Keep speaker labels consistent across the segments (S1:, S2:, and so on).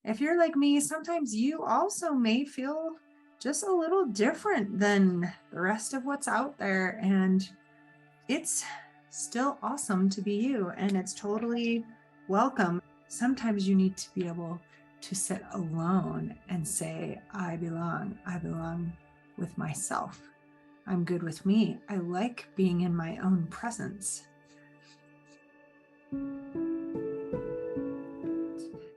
S1: if you're like me, sometimes you also may feel just a little different than the rest of what's out there. And it's still awesome to be you, and it's totally welcome. Sometimes you need to be able to sit alone and say, I belong. I belong with myself. I'm good with me. I like being in my own presence.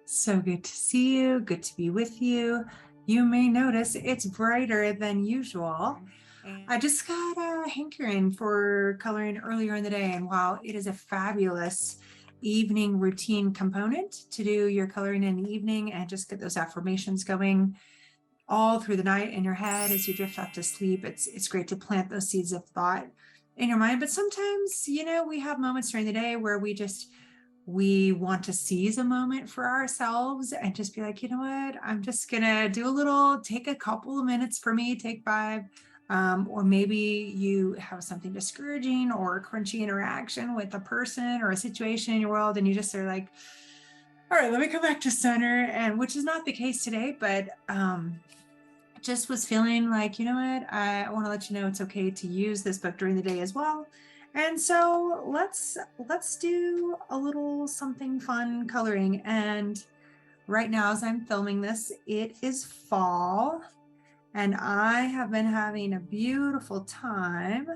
S1: So good to see you. Good to be with you. You may notice it's brighter than usual. I just got a hankering for coloring earlier in the day. And while it is a fabulous evening routine component to do your coloring in the evening and just get those affirmations going all through the night in your head as you drift off to sleep, it's great to plant those seeds of thought in your mind. But sometimes, we have moments during the day where we want to seize a moment for ourselves and just be like, you know what, I'm just gonna take a couple of minutes for me, take 5. Or maybe you have something discouraging or a crunchy interaction with a person or a situation in your world, and you just are like, all right, let me come back to center. And which is not the case today, but just was feeling like, you know what, I want to let you know it's okay to use this book during the day as well. And so let's do a little something fun coloring. And right now, as I'm filming this, it is fall, and I have been having a beautiful time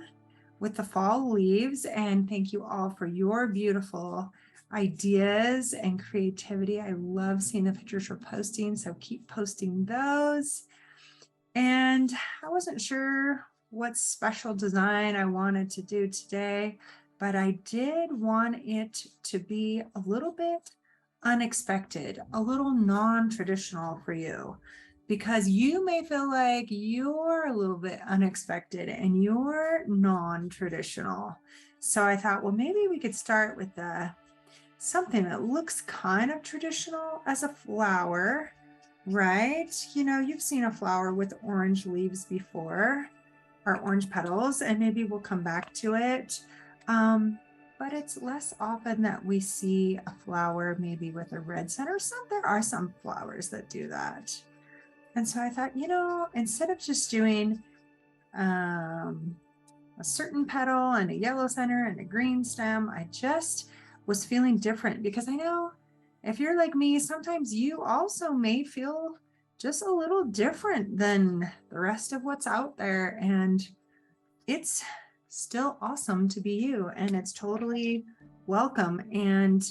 S1: with the fall leaves. And thank you all for your beautiful ideas and creativity. I love seeing the pictures you're posting, so keep posting those. And I wasn't sure what special design I wanted to do today, but I did want it to be a little bit unexpected, a little non-traditional for you, because you may feel like you're a little bit unexpected and you're non-traditional. So I thought, well, maybe we could start with something that looks kind of traditional as a flower, right? You've seen a flower with orange leaves before, or orange petals, and maybe we'll come back to it. But it's less often that we see a flower maybe with a red center. There are some flowers that do that. And so I thought, instead of just doing a certain petal and a yellow center and a green stem, I just was feeling different, because I know if you're like me, sometimes you also may feel just a little different than the rest of what's out there. And it's still awesome to be you, and it's totally welcome. And,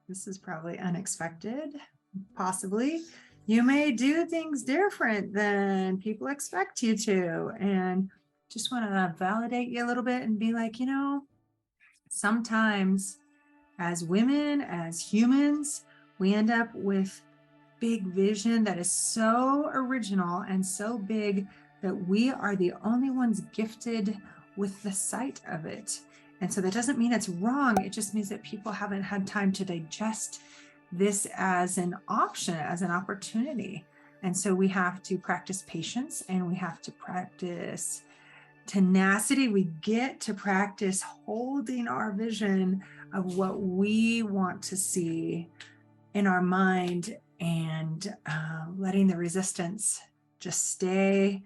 S1: this is probably unexpected, possibly. You may do things different than people expect you to. And just want to validate you a little bit and be like, sometimes as women, as humans, we end up with big vision that is so original and so big that we are the only ones gifted with the sight of it. And so that doesn't mean it's wrong. It just means that people haven't had time to digest this as an option, as an opportunity. And so we have to practice patience, and we have to practice tenacity. We get to practice holding our vision of what we want to see in our mind, and letting the resistance just stay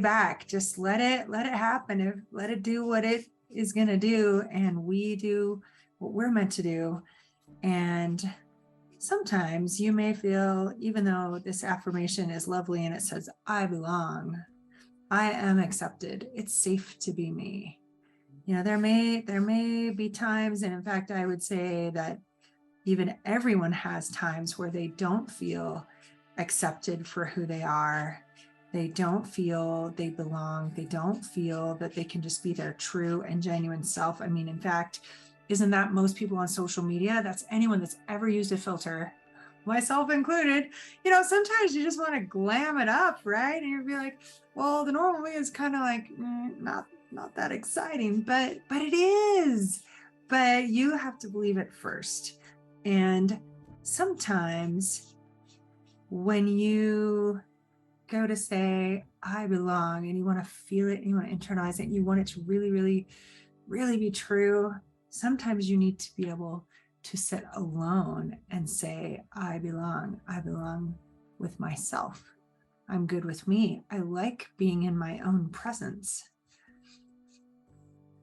S1: back. Just let it happen. Let it do what it is going to do, and we do what we're meant to do. And sometimes you may feel, even though this affirmation is lovely and it says, I belong, I am accepted, it's safe to be me. There may be times, and in fact, I would say that even everyone has times where they don't feel accepted for who they are. They don't feel they belong. They don't feel that they can just be their true and genuine self. I mean, in fact, isn't that most people on social media? That's anyone that's ever used a filter, myself included. Sometimes you just want to glam it up, right? And you'll be like, well, the normal way is kind of like not that exciting, but it is. But you have to believe it first. And sometimes when you go to say, I belong, and you want to feel it and you want to internalize it, and you want it to really, really, really be true, sometimes you need to be able to sit alone and say, I belong with myself. I'm good with me. I like being in my own presence.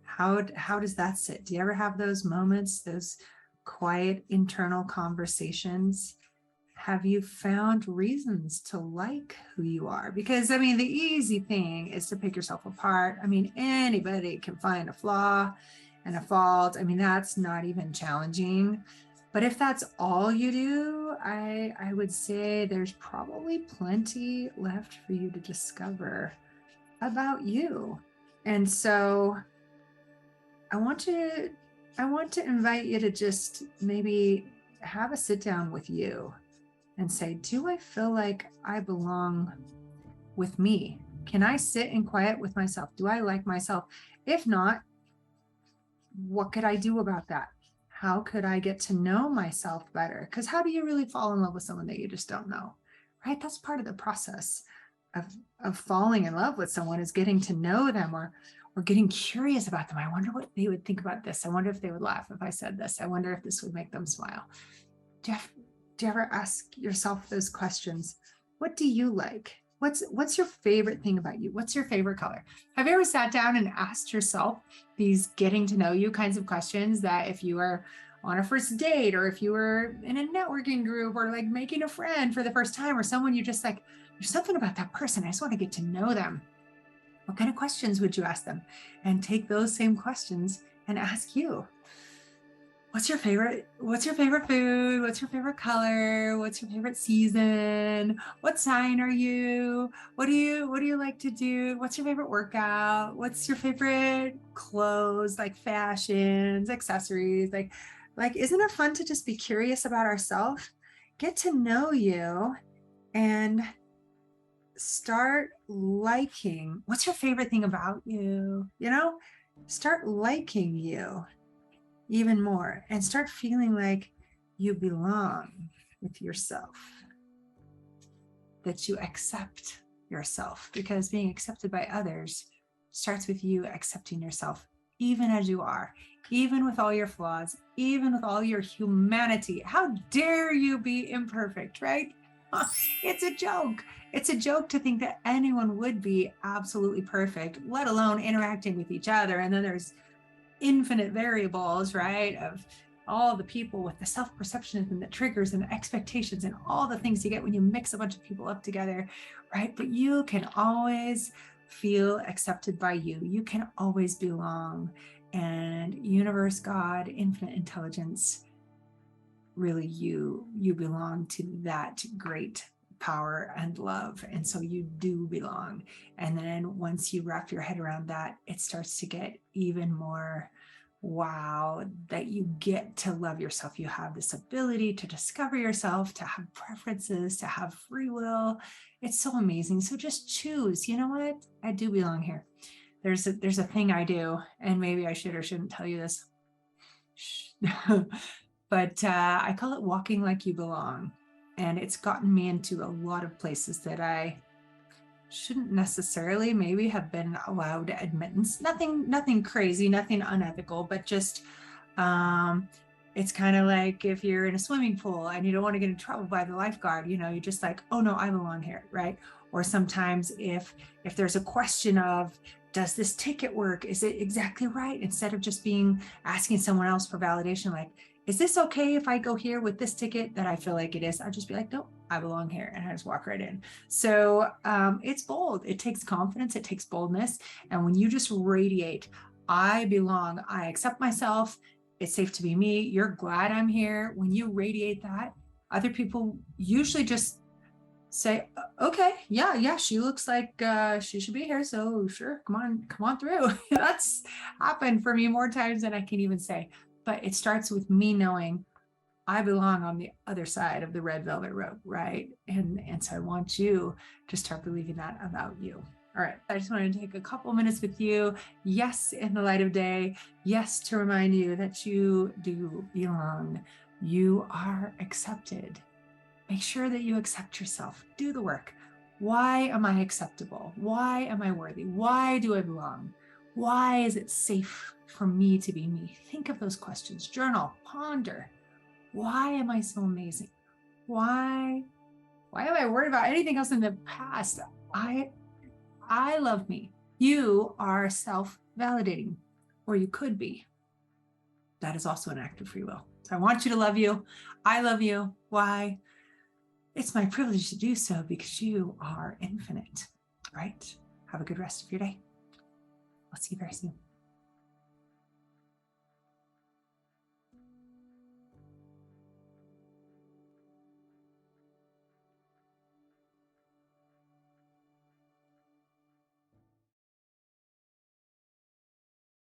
S1: How does that sit? Do you ever have those moments, those quiet internal conversations? Have you found reasons to like who you are? Because I mean, the easy thing is to pick yourself apart. I mean, anybody can find a flaw and a fault. I mean, that's not even challenging. But if that's all you do, I would say there's probably plenty left for you to discover about you. And so I want to invite you to just maybe have a sit down with you and say, do I feel like I belong with me? Can I sit in quiet with myself? Do I like myself? If not, what could I do about that? How could I get to know myself better? Because how do you really fall in love with someone that you just don't know, right? That's part of the process of falling in love with someone, is getting to know them, or getting curious about them. I wonder what they would think about this. I wonder if they would laugh if I said this. I wonder if this would make them smile. Do you ever ask yourself those questions? What do you like? What's your favorite thing about you? What's your favorite color? Have you ever sat down and asked yourself these getting to know you kinds of questions that if you were on a first date, or if you were in a networking group, or like making a friend for the first time, or someone you just like, there's something about that person, I just want to get to know them. What kind of questions would you ask them? And take those same questions and ask you. What's your favorite food? What's your favorite color? What's your favorite season? What sign are you? What do you like to do? What's your favorite workout? What's your favorite clothes, like fashions, accessories? Like isn't it fun to just be curious about ourselves? Get to know you and start liking. What's your favorite thing about you? Start liking you even more, and start feeling like you belong with yourself, that you accept yourself, because being accepted by others starts with you accepting yourself, even as you are, even with all your flaws, even with all your humanity. How dare you be imperfect, right? It's a joke. It's a joke to think that anyone would be absolutely perfect, let alone interacting with each other. And then there's infinite variables, right, of all the people with the self-perceptions and the triggers and the expectations and all the things you get when you mix a bunch of people up together, right? But you can always feel accepted by you. You can always belong. And universe, God, infinite intelligence, really you belong to that great power and love. And so you do belong. And then once you wrap your head around that, it starts to get even more wow, that you get to love yourself. You have this ability to discover yourself, to have preferences, to have free will. It's so amazing. So just choose, you know what? I do belong here. There's a thing I do, and maybe I should or shouldn't tell you this. But I call it walking like you belong. And it's gotten me into a lot of places that I shouldn't necessarily maybe have been allowed admittance. Nothing crazy, nothing unethical, but just it's kind of like if you're in a swimming pool and you don't want to get in trouble by the lifeguard, you're just like, oh no, I belong here, right? Or sometimes if there's a question of, does this ticket work? Is it exactly right? Instead of just asking someone else for validation, like, is this okay if I go here with this ticket that I feel like it is? I'll just be like, no, I belong here. And I just walk right in. So it's bold. It takes confidence. It takes boldness. And when you just radiate, I belong, I accept myself, it's safe to be me, you're glad I'm here. When you radiate that, other people usually just say, okay, yeah, she looks like she should be here. So sure, come on through. That's happened for me more times than I can even say. But it starts with me knowing I belong on the other side of the red velvet rope, right? And so I want you to start believing that about you. All right, I just wanted to take a couple minutes with you. Yes, in the light of day. Yes, to remind you that you do belong. You are accepted. Make sure that you accept yourself. Do the work. Why am I acceptable? Why am I worthy? Why do I belong? Why is it safe for me to be me? Think of those questions. Journal, ponder. Why am I so amazing? Why am I worried about anything else in the past? I love me. You are self-validating, or you could be. That is also an act of free will. So I want you to love you. I love you. Why? It's my privilege to do so because you are infinite, right? Have a good rest of your day. I'll see you very soon.